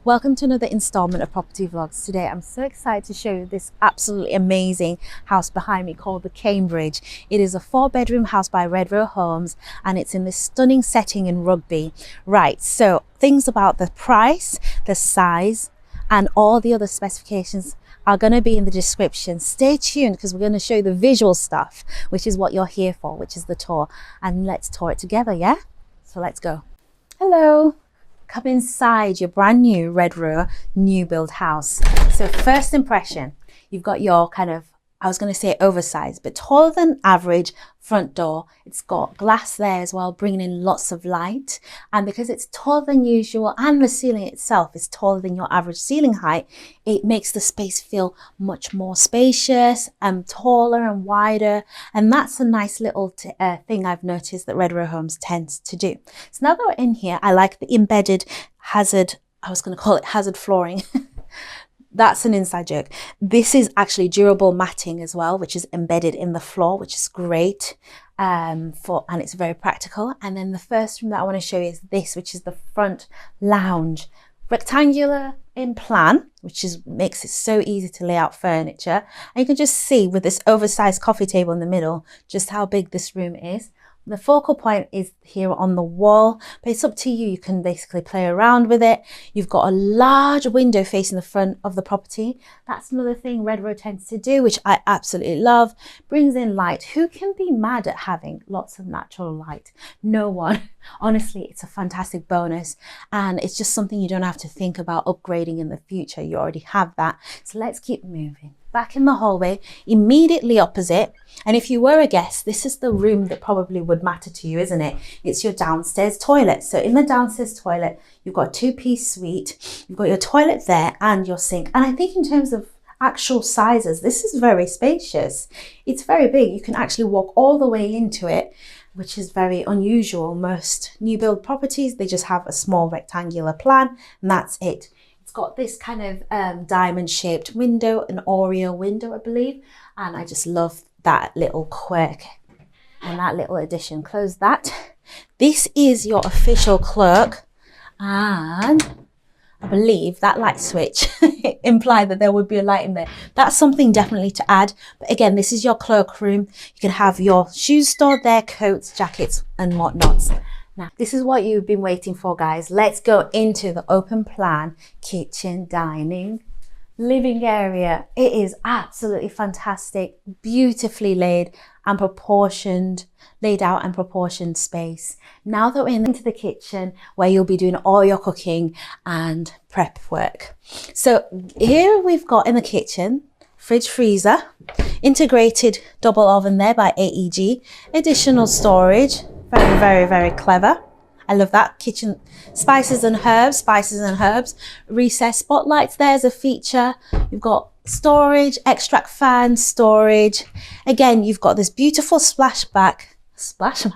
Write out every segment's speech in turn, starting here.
Welcome to another installment of Property Vlogs. Today I'm so excited to show you this absolutely amazing house behind me called the Cambridge. It is a 4-bedroom house by Redrow Homes and it's in this stunning setting in Rugby. Right, so things about the price, the size and all the other specifications are going to be in the description. Stay tuned because we're going to show you the visual stuff, which is what you're here for, which is the tour. And let's tour it together, yeah? So let's go. Hello. Come inside your brand new Redrow new build house. So first impression, you've got your kind of, I was going to say oversized, but taller than average front door. It's got glass there as well, bringing in lots of light. And because it's taller than usual and the ceiling itself is taller than your average ceiling height, it makes the space feel much more spacious and taller and wider. And that's a nice little thing I've noticed that Redrow Homes tends to do. So now that we're in here, I like the embedded hazard, I was going to call it hazard flooring. That's an inside joke. This is actually durable matting as well, which is embedded in the floor, which is great and it's very practical. And then the first room that I want to show you is this, which is the front lounge. Rectangular in plan, which makes it so easy to lay out furniture. And you can just see with this oversized coffee table in the middle, just how big this room is. The focal point is here on the wall, but it's up to you. You can basically play around with it. You've got a large window facing the front of the property. That's another thing Redrow tends to do, which I absolutely love. Brings in light. Who can be mad at having lots of natural light? No one. Honestly, it's a fantastic bonus and it's just something you don't have to think about upgrading in the future. You already have that. So let's keep moving. Back in the hallway, immediately opposite, and if you were a guest, this is the room that probably would matter to you, isn't it? It's your downstairs toilet. So in the downstairs toilet, you've got a 2-piece suite, you've got your toilet there and your sink. And I think in terms of actual sizes, this is very spacious. It's very big. You can actually walk all the way into it, which is very unusual. Most new build properties, they just have a small rectangular plan and that's it. It's got this kind of diamond shaped window, an Oreo window, I believe. And I just love that little quirk and that little addition. Close that. This is your official clerk. And I believe that light switch implied that there would be a light in there. That's something definitely to add. But again, this is your clerk room. You can have your shoes stored there, coats, jackets and whatnots. Now, this is what you've been waiting for, guys. Let's go into the open plan kitchen, dining, living area. It is absolutely fantastic, beautifully laid and proportioned, laid out and proportioned space. Now that we're into the kitchen where you'll be doing all your cooking and prep work. So here we've got in the kitchen, fridge freezer, integrated double oven there by AEG, additional storage. Very, very, very clever. I love that. Kitchen spices and herbs, recessed spotlights there as a feature. You've got storage, extract fan, storage. Again, you've got this beautiful splashback. Is that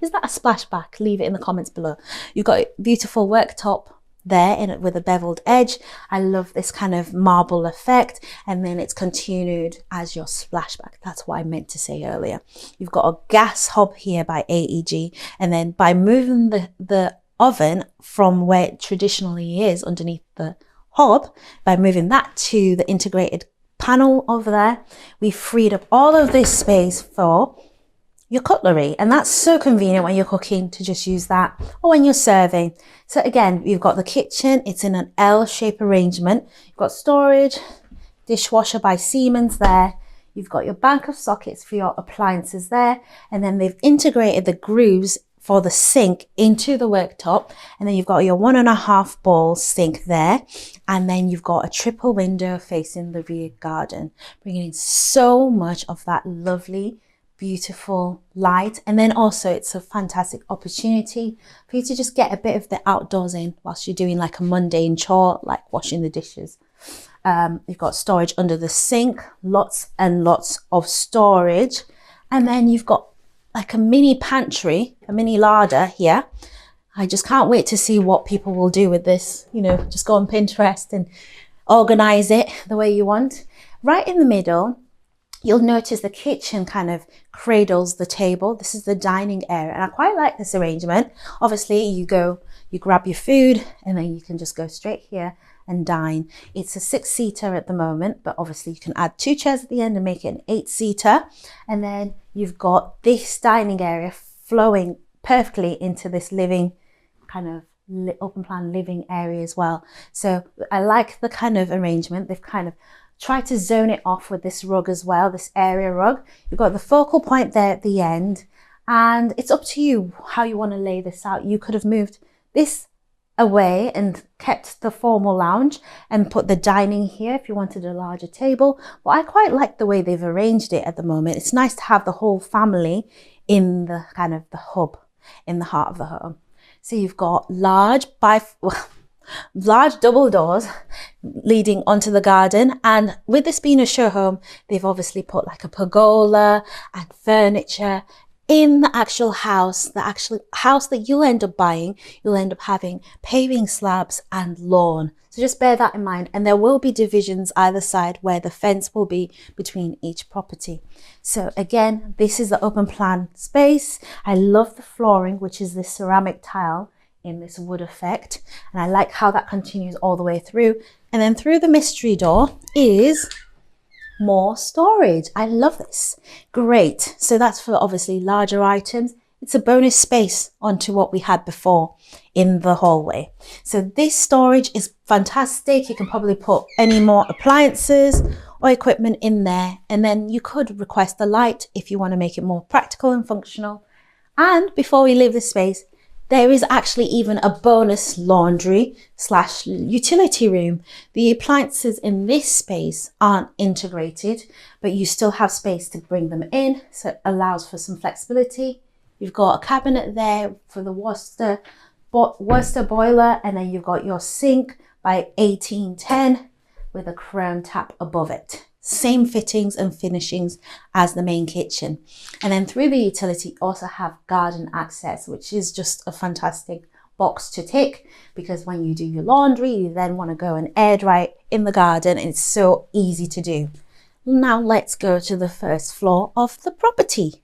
a splashback? Leave it in the comments below. You've got a beautiful worktop there with a beveled edge. I love this kind of marble effect, and then it's continued as your splashback. That's what I meant to say earlier. You've got a gas hob here by AEG, and then by moving the oven from where it traditionally is underneath the hob, by moving that to the integrated panel over there, we freed up all of this space for your cutlery. And that's so convenient when you're cooking to just use that, or when you're serving. So again, you've got the kitchen, it's in an L-shape arrangement. You've got storage, dishwasher by Siemens there. You've got your bank of sockets for your appliances there. And then they've integrated the grooves for the sink into the worktop. And then you've got your 1.5 bowl sink there. And then you've got a triple window facing the rear garden, bringing in so much of that lovely, beautiful light. And then also it's a fantastic opportunity for you to just get a bit of the outdoors in whilst you're doing like a mundane chore like washing the dishes. You've got storage under the sink, lots and lots of storage, and then you've got like a mini pantry, a mini larder here. I just can't wait to see what people will do with this. You know, just go on Pinterest and organize it the way you want. Right in the middle, you'll notice the kitchen kind of cradles the table. This is the dining area, and I quite like this arrangement. Obviously, you go You grab your food and then you can just go straight here and dine. It's a 6-seater at the moment, but obviously you can add 2 chairs at the end and make it an 8-seater. And then you've got this dining area flowing perfectly into this living kind of open plan living area as well. So I like the kind of arrangement. They've kind of tried to zone it off with this rug as well, this area rug. You've got the focal point there at the end, and it's up to you how you want to lay this out. You could have moved this away and kept the formal lounge and put the dining here if you wanted a larger table. But I quite like the way they've arranged it at the moment. It's nice to have the whole family in the kind of the hub in the heart of the home. So you've got large double doors leading onto the garden, and with this being a show home, they've obviously put like a pergola and furniture in the actual house that you'll end up buying. You'll end up having paving slabs and lawn. So just bear that in mind. And there will be divisions either side where the fence will be between each property. So again, this is the open plan space. I love the flooring, which is this ceramic tile in this wood effect. And I like how that continues all the way through. And then through the mystery door is more storage. I love this. Great. So that's for obviously larger items. It's a bonus space onto what we had before in the hallway. So this storage is fantastic. You can probably put any more appliances or equipment in there. And then you could request the light if you want to make it more practical and functional. And before we leave this space, there is actually even a bonus laundry / utility room. The appliances in this space aren't integrated, but you still have space to bring them in. So it allows for some flexibility. You've got a cabinet there for the Worcester boiler, and then you've got your sink by 1810 with a chrome tap above it. Same fittings and finishings as the main kitchen. And then through the utility, you also have garden access, which is just a fantastic box to tick, because when you do your laundry, you then want to go and air dry in the garden, and it's so easy to do. Now let's go to the first floor of the property.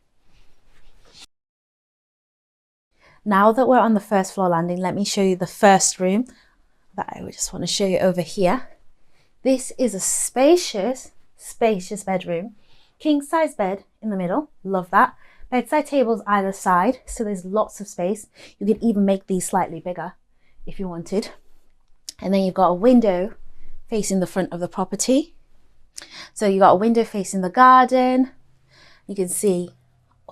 Now that we're on the first floor landing, let me show you the first room that I just want to show you over here. This is a spacious bedroom, king size bed in the middle, love that. Bedside tables either side, so there's lots of space. You could even make these slightly bigger if you wanted. And then you've got a window facing the front of the property. So you've got a window facing the garden. You can see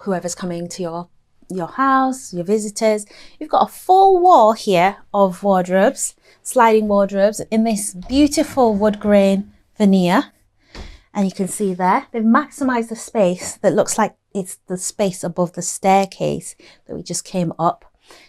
whoever's coming to your house, your visitors. You've got a full wall here of wardrobes, sliding wardrobes in this beautiful wood grain veneer. And you can see there, they've maximized the space that looks like it's the space above the staircase that we just came up.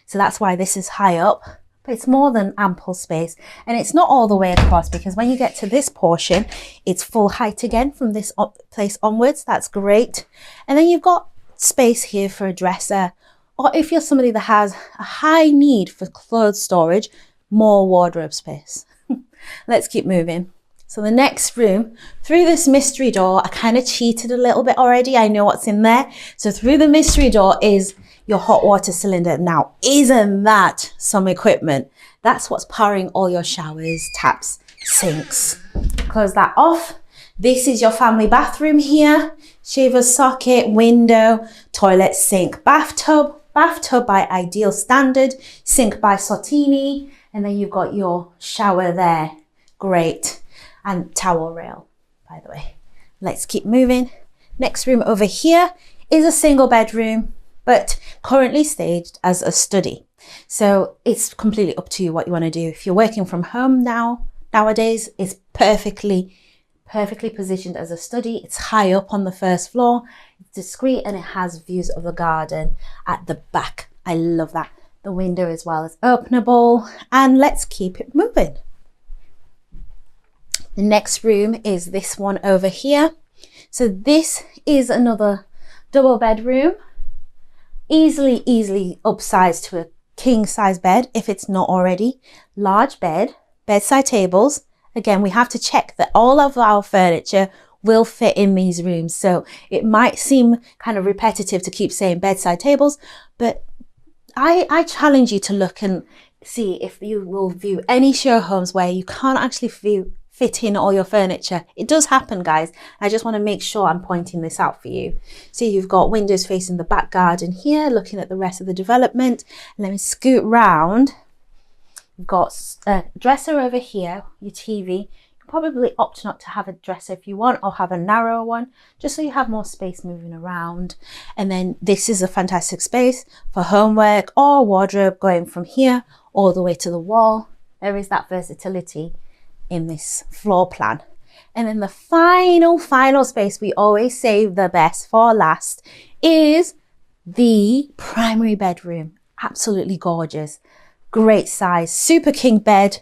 So that's why this is high up, but it's more than ample space. And it's not all the way across, because when you get to this portion, it's full height again from this place onwards. That's great. And then you've got space here for a dresser, or if you're somebody that has a high need for clothes storage, more wardrobe space. Let's keep moving. So the next room, through this mystery door, I kind of cheated a little bit already. I know what's in there. So through the mystery door is your hot water cylinder. Now, isn't that some equipment? That's what's powering all your showers, taps, sinks. Close that off. This is your family bathroom here. Shaver socket, window, toilet, sink, bathtub by Ideal Standard, sink by Sottini, and then you've got your shower there. Great. And towel rail, by the way. Let's keep moving. Next room over here is a single bedroom, but currently staged as a study. So it's completely up to you what you want to do. If you're working from home nowadays, it's perfectly positioned as a study. It's high up on the first floor, it's discreet, and it has views of the garden at the back. I love that. The window as well is openable, and let's keep it moving. The next room is this one over here. So this is another double bedroom, easily upsized to a king size bed if it's not already. Large bed, bedside tables. Again, we have to check that all of our furniture will fit in these rooms. So it might seem kind of repetitive to keep saying bedside tables, but I challenge you to look and see if you will view any show homes where you can't actually fit in all your furniture. It does happen, guys. I just want to make sure I'm pointing this out for you. So you've got windows facing the back garden here, looking at the rest of the development. Let me scoot round. You've got a dresser over here, your TV. You can probably opt not to have a dresser if you want, or have a narrower one, just so you have more space moving around. And then this is a fantastic space for homework or wardrobe, going from here all the way to the wall. There is that versatility in this floor plan. And then the final space, we always save the best for last, is the primary bedroom. Absolutely gorgeous, great size, super king bed.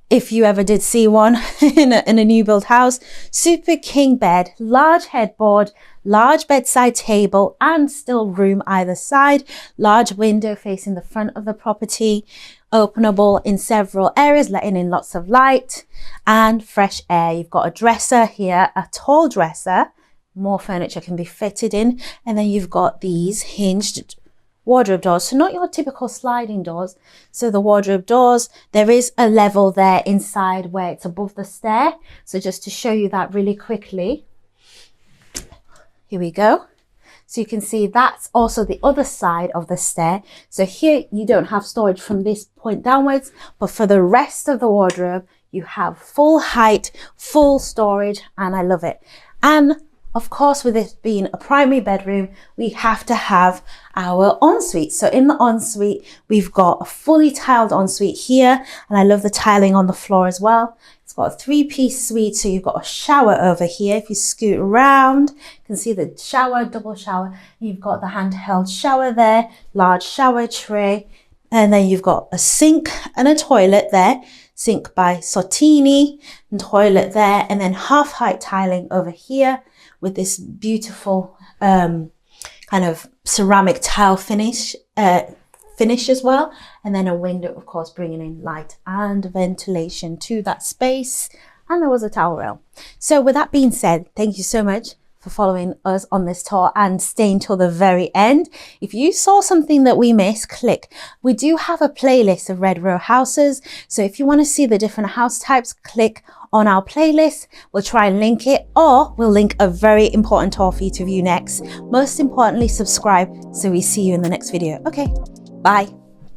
If you ever did see one in a new build house, super king bed, large headboard, large bedside table, and still room either side, large window facing the front of the property, openable in several areas, letting in lots of light and fresh air. You've got a dresser here, a tall dresser, more furniture can be fitted in, and then you've got these hinged wardrobe doors. So not your typical sliding doors. So the wardrobe doors, there is a level there inside where it's above the stair. So just to show you that really quickly, here we go. So you can see that's also the other side of the stair. So here you don't have storage from this point downwards, but for the rest of the wardrobe, you have full height, full storage, and I love it. And of course, with this being a primary bedroom, we have to have our ensuite. So in the ensuite, we've got a fully tiled ensuite here, and I love the tiling on the floor as well. It's got a 3-piece suite, so you've got a shower over here. If you scoot around, you can see the shower, double shower. You've got the handheld shower there, large shower tray, and then you've got a sink and a toilet there. Sink by Sottini, and toilet there, and then half-height tiling over here with this beautiful kind of ceramic tile finish as well, and then a window, of course, bringing in light and ventilation to that space. And there was a towel rail. So with that being said, thank you so much for following us on this tour and staying till the very end. If you saw something that we missed, click. We do have a playlist of Redrow houses, so if you want to see the different house types, click on our playlist. We'll try and link it, or we'll link a very important tour for you to view next. Most importantly, subscribe so we see you in the next video. Okay, bye.